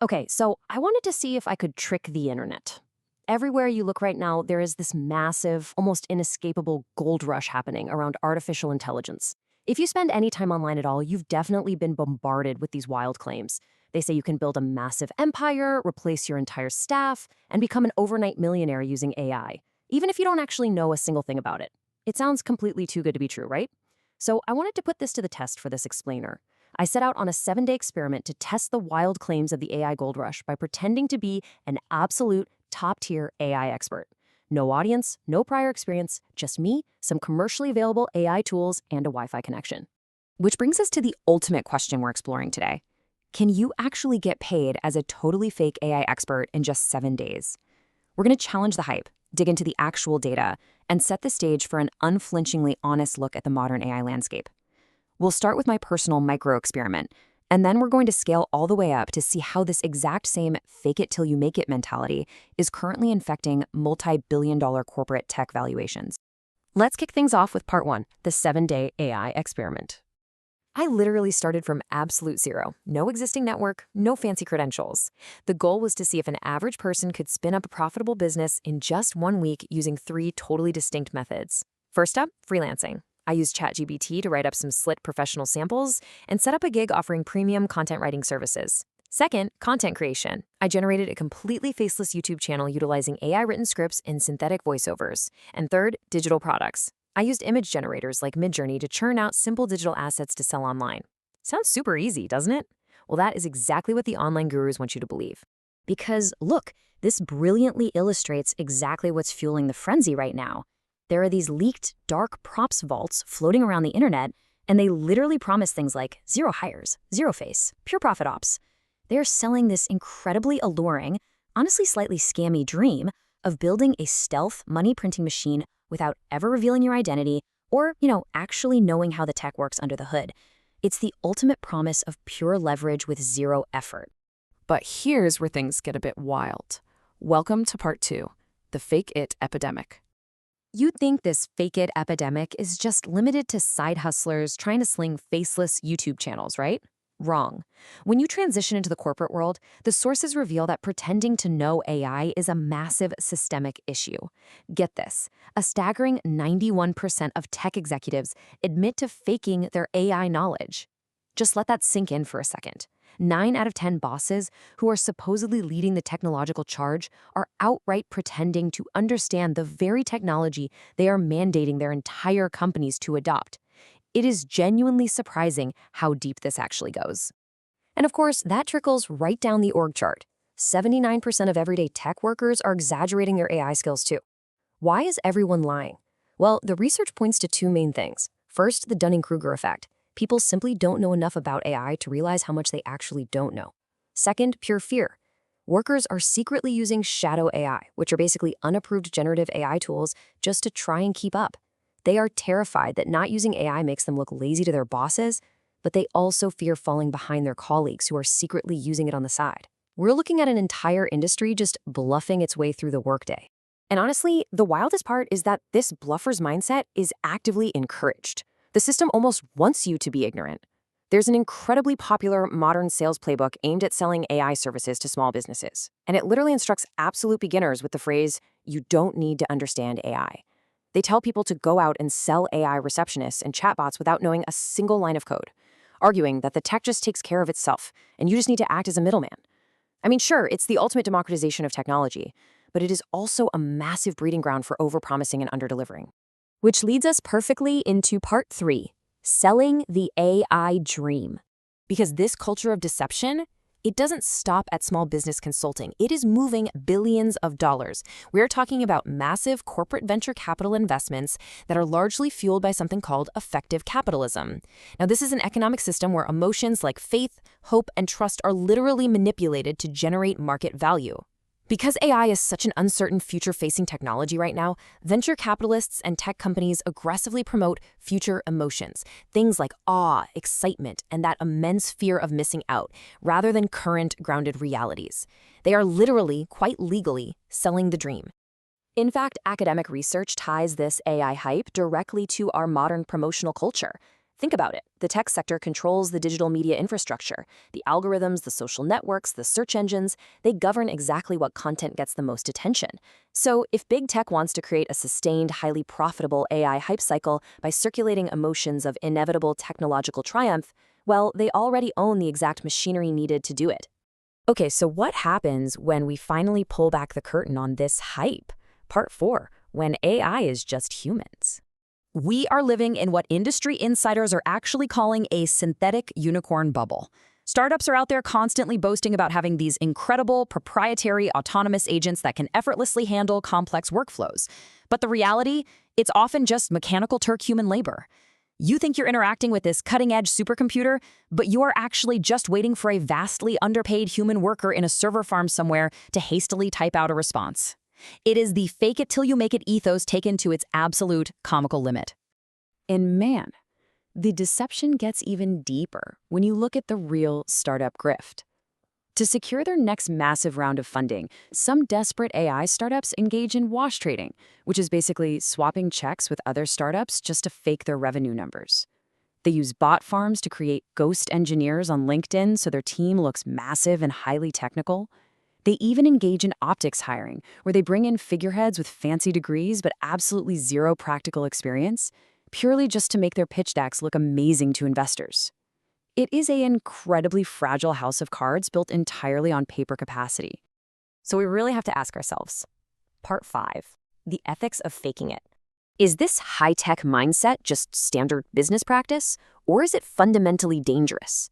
Okay, so I wanted to see if I could trick the internet. Everywhere you look right now, there is this massive, almost inescapable gold rush happening around artificial intelligence. If you spend any time online at all, you've definitely been bombarded with these wild claims. They say you can build a massive empire, replace your entire staff, and become an overnight millionaire using AI, even if you don't actually know a single thing about it. It sounds completely too good to be true, right? So I wanted to put this to the test for this explainer. I set out on a 7-day experiment to test the wild claims of the AI gold rush by pretending to be an absolute top-tier AI expert. No audience, no prior experience, just me, some commercially available AI tools, and a Wi-Fi connection. Which brings us to the ultimate question we're exploring today. Can you actually get paid as a totally fake AI expert in just 7 days? We're going to challenge the hype, dig into the actual data, and set the stage for an unflinchingly honest look at the modern AI landscape. We'll start with my personal micro-experiment, and then we're going to scale all the way up to see how this exact same fake-it-till-you-make-it mentality is currently infecting multi-billion-dollar corporate tech valuations. Let's kick things off with part 1, the 7-day AI experiment. I literally started from absolute zero. No existing network, no fancy credentials. The goal was to see if an average person could spin up a profitable business in just 1 week using 3 totally distinct methods. First up, freelancing. I used ChatGPT to write up some slit professional samples and set up a gig offering premium content writing services. Second, content creation. I generated a completely faceless YouTube channel utilizing AI-written scripts and synthetic voiceovers. And third, digital products. I used image generators like Midjourney to churn out simple digital assets to sell online. Sounds super easy, doesn't it? Well, that is exactly what the online gurus want you to believe. Because look, this brilliantly illustrates exactly what's fueling the frenzy right now. There are these leaked, dark props vaults floating around the internet, and they literally promise things like zero hires, zero face, pure profit ops. They're selling this incredibly alluring, honestly slightly scammy dream of building a stealth money printing machine without ever revealing your identity or, actually knowing how the tech works under the hood. It's the ultimate promise of pure leverage with zero effort. But here's where things get a bit wild. Welcome to part 2, the fake it epidemic. You'd think this fake it epidemic is just limited to side hustlers trying to sling faceless YouTube channels, right? Wrong. When you transition into the corporate world, the sources reveal that pretending to know AI is a massive systemic issue. Get this, a staggering 91% of tech executives admit to faking their AI knowledge. Just let that sink in for a second. 9 out of 10 bosses who are supposedly leading the technological charge are outright pretending to understand the very technology they are mandating their entire companies to adopt. It is genuinely surprising how deep this actually goes. And of course, that trickles right down the org chart. 79% of everyday tech workers are exaggerating their AI skills too. Why is everyone lying? Well, the research points to 2 main things. First, the Dunning-Kruger effect. People simply don't know enough about AI to realize how much they actually don't know. Second, pure fear. Workers are secretly using shadow AI, which are basically unapproved generative AI tools, just to try and keep up. They are terrified that not using AI makes them look lazy to their bosses, but they also fear falling behind their colleagues who are secretly using it on the side. We're looking at an entire industry just bluffing its way through the workday. And honestly, the wildest part is that this bluffer's mindset is actively encouraged. The system almost wants you to be ignorant. There's an incredibly popular modern sales playbook aimed at selling AI services to small businesses, and it literally instructs absolute beginners with the phrase, "You don't need to understand AI." They tell people to go out and sell AI receptionists and chatbots without knowing a single line of code, arguing that the tech just takes care of itself, and you just need to act as a middleman. I mean, sure, it's the ultimate democratization of technology, but it is also a massive breeding ground for overpromising and underdelivering. Which leads us perfectly into part 3, selling the AI dream. Because this culture of deception, it doesn't stop at small business consulting. It is moving billions of dollars. We're talking about massive corporate venture capital investments that are largely fueled by something called affective capitalism. Now, this is an economic system where emotions like faith, hope, and trust are literally manipulated to generate market value. Because AI is such an uncertain future-facing technology right now, venture capitalists and tech companies aggressively promote future emotions, things like awe, excitement, and that immense fear of missing out, rather than current grounded realities. They are literally, quite legally, selling the dream. In fact, academic research ties this AI hype directly to our modern promotional culture. Think about it. The tech sector controls the digital media infrastructure. The algorithms, the social networks, the search engines, they govern exactly what content gets the most attention. So if big tech wants to create a sustained, highly profitable AI hype cycle by circulating emotions of inevitable technological triumph, well, they already own the exact machinery needed to do it. Okay, so what happens when we finally pull back the curtain on this hype? Part 4, when AI is just humans. We are living in what industry insiders are actually calling a synthetic unicorn bubble. Startups are out there constantly boasting about having these incredible, proprietary, autonomous agents that can effortlessly handle complex workflows. But the reality, it's often just mechanical Turk human labor. You think you're interacting with this cutting-edge supercomputer, but you are actually just waiting for a vastly underpaid human worker in a server farm somewhere to hastily type out a response. It is the fake-it-till-you-make-it ethos taken to its absolute comical limit. And man, the deception gets even deeper when you look at the real startup grift. To secure their next massive round of funding, some desperate AI startups engage in wash trading, which is basically swapping checks with other startups just to fake their revenue numbers. They use bot farms to create ghost engineers on LinkedIn so their team looks massive and highly technical. They even engage in optics hiring, where they bring in figureheads with fancy degrees but absolutely zero practical experience, purely just to make their pitch decks look amazing to investors. It is an incredibly fragile house of cards built entirely on paper capacity. So we really have to ask ourselves, Part 5, the ethics of faking it. Is this high-tech mindset just standard business practice, or is it fundamentally dangerous?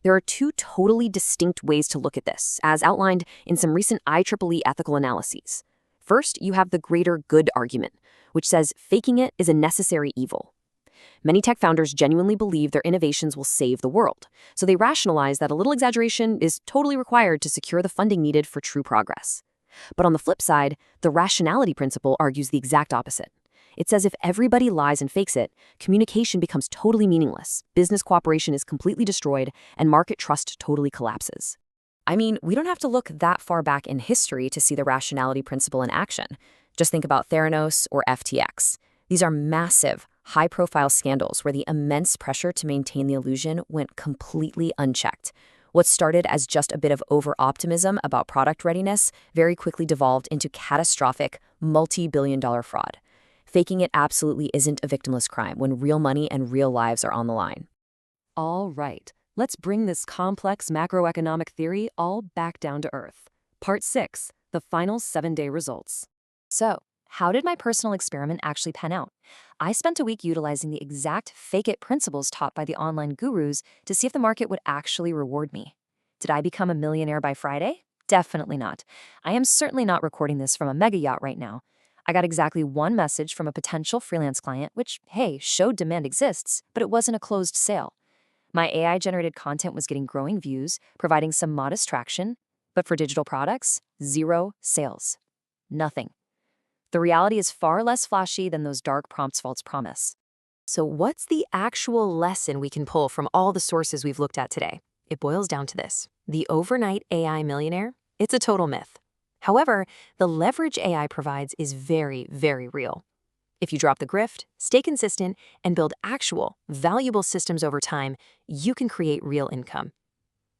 There are two totally distinct ways to look at this, as outlined in some recent IEEE ethical analyses. First, you have the greater good argument, which says faking it is a necessary evil. Many tech founders genuinely believe their innovations will save the world, so they rationalize that a little exaggeration is totally required to secure the funding needed for true progress. But on the flip side, the rationality principle argues the exact opposite. It says if everybody lies and fakes it, communication becomes totally meaningless, business cooperation is completely destroyed, and market trust totally collapses. I mean, we don't have to look that far back in history to see the rationality principle in action. Just think about Theranos or FTX. These are massive, high-profile scandals where the immense pressure to maintain the illusion went completely unchecked. What started as just a bit of over-optimism about product readiness very quickly devolved into catastrophic, multi-billion-dollar fraud. Faking it absolutely isn't a victimless crime when real money and real lives are on the line. All right, let's bring this complex macroeconomic theory all back down to earth. Part 6, the final 7-day results. So, how did my personal experiment actually pan out? I spent a week utilizing the exact fake-it principles taught by the online gurus to see if the market would actually reward me. Did I become a millionaire by Friday? Definitely not. I am certainly not recording this from a mega yacht right now. I got exactly one message from a potential freelance client, which, hey, showed demand exists, but it wasn't a closed sale. My AI-generated content was getting growing views, providing some modest traction, but for digital products, 0 sales. Nothing. The reality is far less flashy than those dark prompts false promise. So what's the actual lesson we can pull from all the sources we've looked at today? It boils down to this. The overnight AI millionaire, it's a total myth. However, the leverage AI provides is very, very real. If you drop the grift, stay consistent, and build actual, valuable systems over time, you can create real income.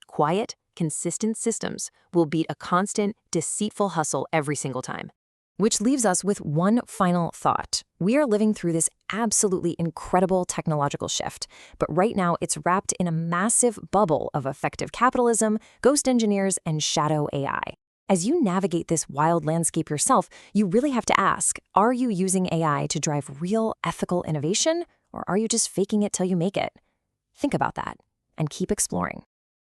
Quiet, consistent systems will beat a constant, deceitful hustle every single time. Which leaves us with one final thought. We are living through this absolutely incredible technological shift, but right now it's wrapped in a massive bubble of effective capitalism, ghost engineers, and shadow AI. As you navigate this wild landscape yourself, you really have to ask, are you using AI to drive real ethical innovation, or are you just faking it till you make it? Think about that, and keep exploring.